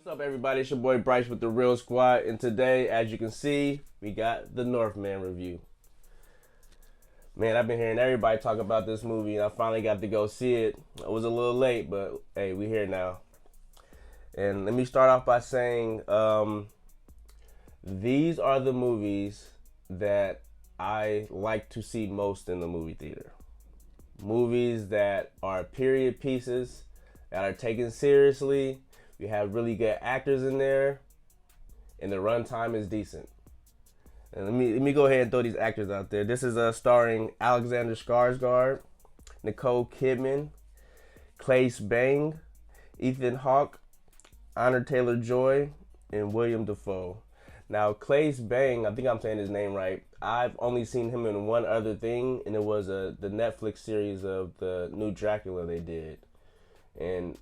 What's up, everybody? It's your boy Bryce with the Real Squad, and today, as you can see, we got the Northman review. Man, I've been hearing everybody talk about this movie, and I finally got to go see it. I was a little late, but hey, we here now. And let me start off by saying, these are the movies that I like to see most in the movie theater. Movies that are period pieces, that are taken seriously. We have really good actors in there, and the runtime is decent. And let me go ahead and throw these actors out there. This is starring Alexander Skarsgård, Nicole Kidman, Claes Bang, Ethan Hawke, Honor Taylor-Joy, and William Dafoe. Now, Claes Bang, I think I'm saying his name right. I've only seen him in one other thing, and it was the Netflix series of the new Dracula they did. And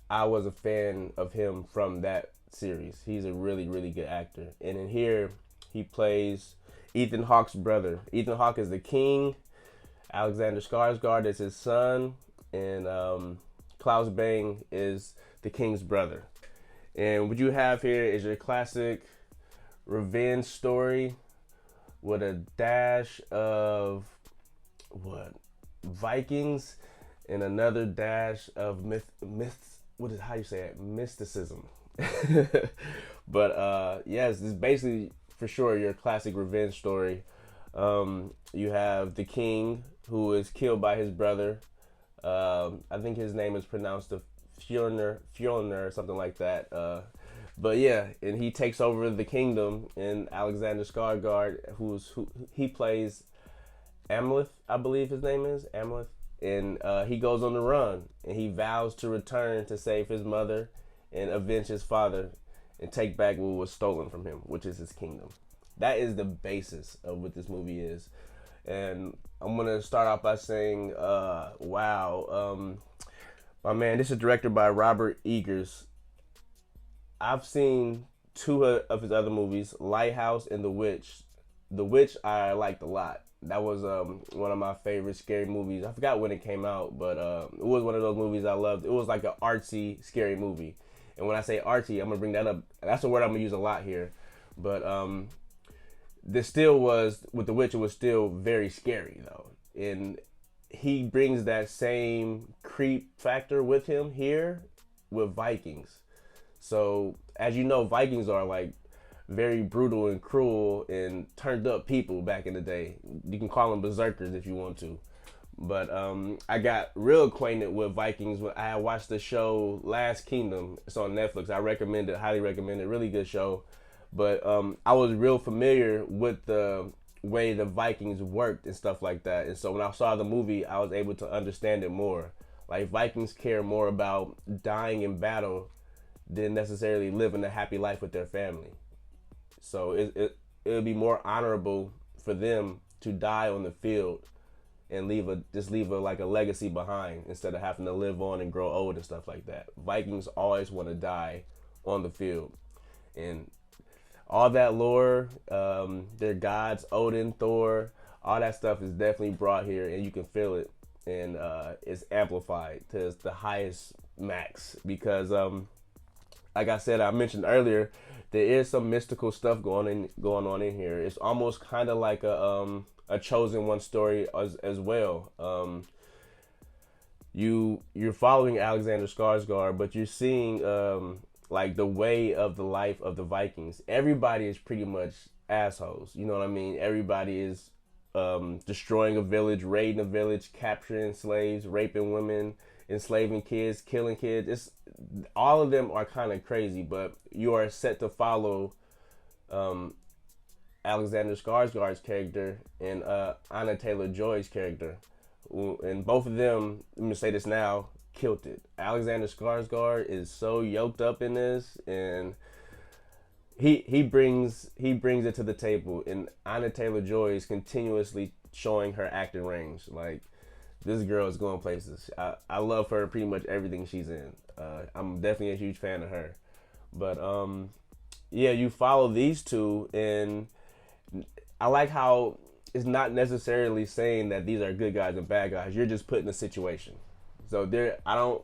I was a fan of him from that series. He's a really, really good actor. And in here, he plays Ethan Hawke's brother. Ethan Hawke is the king. Alexander Skarsgård is his son. And Klaus Bang is the king's brother. And what you have here is your classic revenge story with a dash of Vikings and another dash of how you say it? Mysticism. But yes, it's basically for sure your classic revenge story. You have the king who is killed by his brother. I think his name is pronounced the Fjolnir or something like that. But yeah, and he takes over the kingdom, and Alexander Skarsgård, who he plays Amleth, I believe his name is Amleth. And he goes on the run, and he vows to return to save his mother and avenge his father and take back what was stolen from him, which is his kingdom. That is the basis of what this movie is. And I'm going to start off by saying, wow. My man, this is directed by Robert Eggers. I've seen two of his other movies, Lighthouse and The Witch. The Witch I liked a lot. That was one of my favorite scary movies. I forgot when it came out, but it was one of those movies I loved. It was like an artsy, scary movie. And when I say artsy, I'm going to bring that up. That's a word I'm going to use a lot here. But this still was, with The Witch, it was still very scary, though. And he brings that same creep factor with him here with Vikings. So, as you know, Vikings are like very brutal and cruel and turned up people back in the day. You can call them berserkers if you want to. But I got real acquainted with Vikings when I watched the show Last Kingdom. It's on Netflix. I recommend it, highly recommend it. Really good show. But I was real familiar with the way the Vikings worked and stuff like that. And so when I saw the movie, I was able to understand it more. Like, Vikings care more about dying in battle than necessarily living a happy life with their family. So it would be more honorable for them to die on the field and leave a legacy behind instead of having to live on and grow old and stuff like that. Vikings always want to die on the field, and all that lore, their gods, Odin, Thor, all that stuff is definitely brought here, and you can feel it, and it's amplified to the highest max because like I said, I mentioned earlier, there is some mystical stuff going on in here. It's almost kind of like a chosen one story as well. You're following Alexander Skarsgård, but you're seeing like the way of the life of the Vikings. Everybody is pretty much assholes. You know what I mean? Everybody is destroying a village, raiding a village, capturing slaves, raping women, enslaving kids, killing kids. All of them are kind of crazy, but you are set to follow Alexander Skarsgård's character and Anna Taylor-Joy's character, and both of them, let me say this now, killed it. Alexander Skarsgård is so yoked up in this, and he brings it to the table, and Anna Taylor-Joy is continuously showing her acting range. Like, this girl is going places. I love her pretty much everything she's in. I'm definitely a huge fan of her. But yeah, you follow these two, and I like how it's not necessarily saying that these are good guys and bad guys. You're just put in a situation. So I don't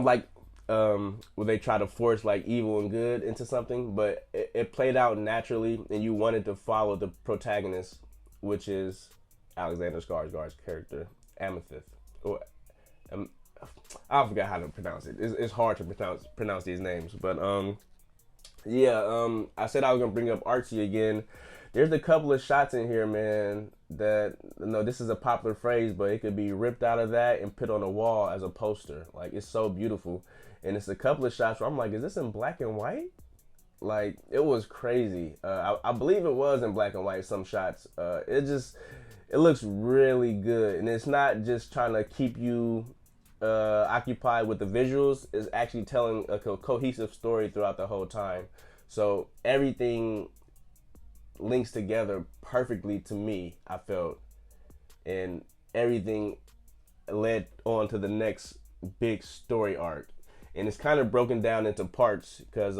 like where they try to force like evil and good into something, but it played out naturally, and you wanted to follow the protagonist, which is Alexander Skarsgård's character, Amethyst. Or, um, I forgot how to pronounce it. It's hard to pronounce these names, but I said I was gonna bring up Archie again. There's a couple of shots in here, man, that, this is a popular phrase, but it could be ripped out of that and put on a wall as a poster. Like, it's so beautiful. And it's a couple of shots where I'm like, is this in black and white? Like, it was crazy. I believe it was in black and white, some shots. It looks really good. And it's not just trying to keep you occupied with the visuals. It's actually telling a cohesive story throughout the whole time. So everything links together perfectly to me, I felt. And everything led on to the next big story arc. And it's kind of broken down into parts because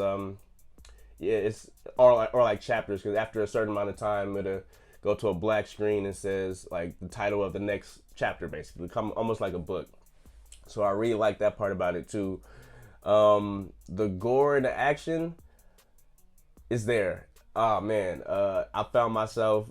it's or like chapters, because after a certain amount of time it'll go to a black screen and says like the title of the next chapter, basically almost like a book. So I really like that part about it too. The gore and the action is there. Oh man, I found myself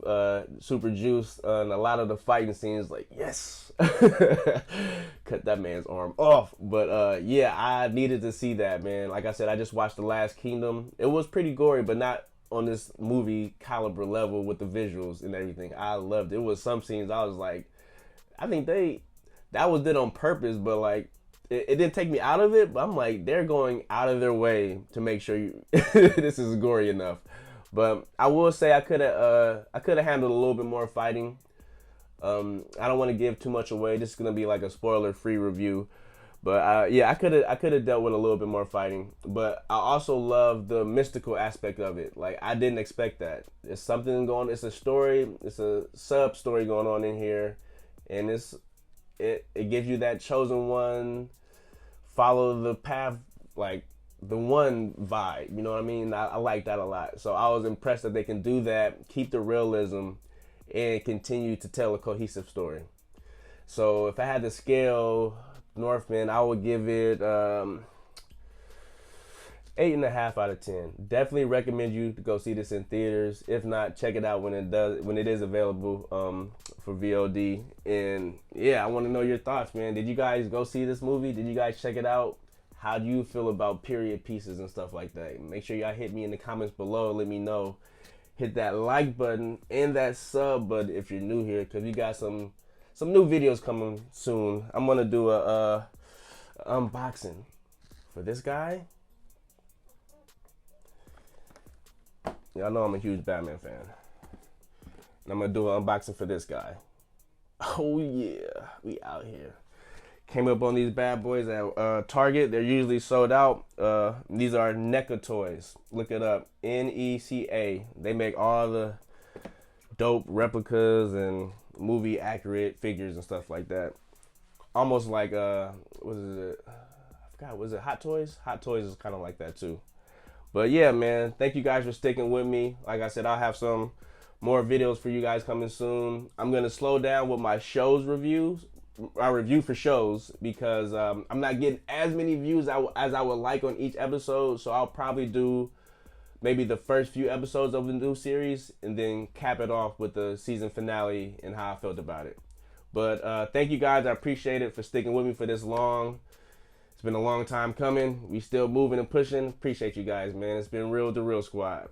super juiced on a lot of the fighting scenes. Like, yes, cut that man's arm off. But I needed to see that, man. Like I said, I just watched The Last Kingdom. It was pretty gory, but not on this movie caliber level with the visuals and everything. I loved it. It was some scenes I was like, I think that was did on purpose, but like it didn't take me out of it. But I'm like, they're going out of their way to make sure this is gory enough. But I will say I could have handled a little bit more fighting. I don't want to give too much away. This is gonna be like a spoiler-free review. But I could have dealt with a little bit more fighting. But I also love the mystical aspect of it. Like, I didn't expect that. It's something going. It's a story. It's a sub story going on in here, and it gives you that chosen one, follow the path, like the one vibe, you know what I mean? I like that a lot. So I was impressed that they can do that, keep the realism, and continue to tell a cohesive story. So if I had to scale Northman, I would give it 8.5 out of 10. Definitely recommend you to go see this in theaters. If not, check it out when it is available for VOD. And yeah, I want to know your thoughts, man. Did you guys go see this movie? Did you guys check it out? How do you feel about period pieces and stuff like that? Make sure y'all hit me in the comments below. Let me know. Hit that like button and that sub button if you're new here, because we got some new videos coming soon. I'm gonna do a unboxing for this guy. Y'all know I'm a huge Batman fan. And I'm gonna do an unboxing for this guy. Oh yeah, we out here. Came up on these bad boys at Target. They're usually sold out. These are NECA toys. Look it up. NECA. They make all the dope replicas and movie accurate figures and stuff like that. Almost like what is it? I forgot. Was it Hot Toys? Hot Toys is kind of like that too. But yeah, man. Thank you guys for sticking with me. Like I said, I'll have some more videos for you guys coming soon. I'm gonna slow down with my shows reviews. I review for shows because I'm not getting as many views as I would like on each episode. So I'll probably do maybe the first few episodes of the new series and then cap it off with the season finale and how I felt about it. But thank you guys. I appreciate it for sticking with me for this long. It's been a long time coming. We still moving and pushing. Appreciate you guys, man. It's been real, the real squad.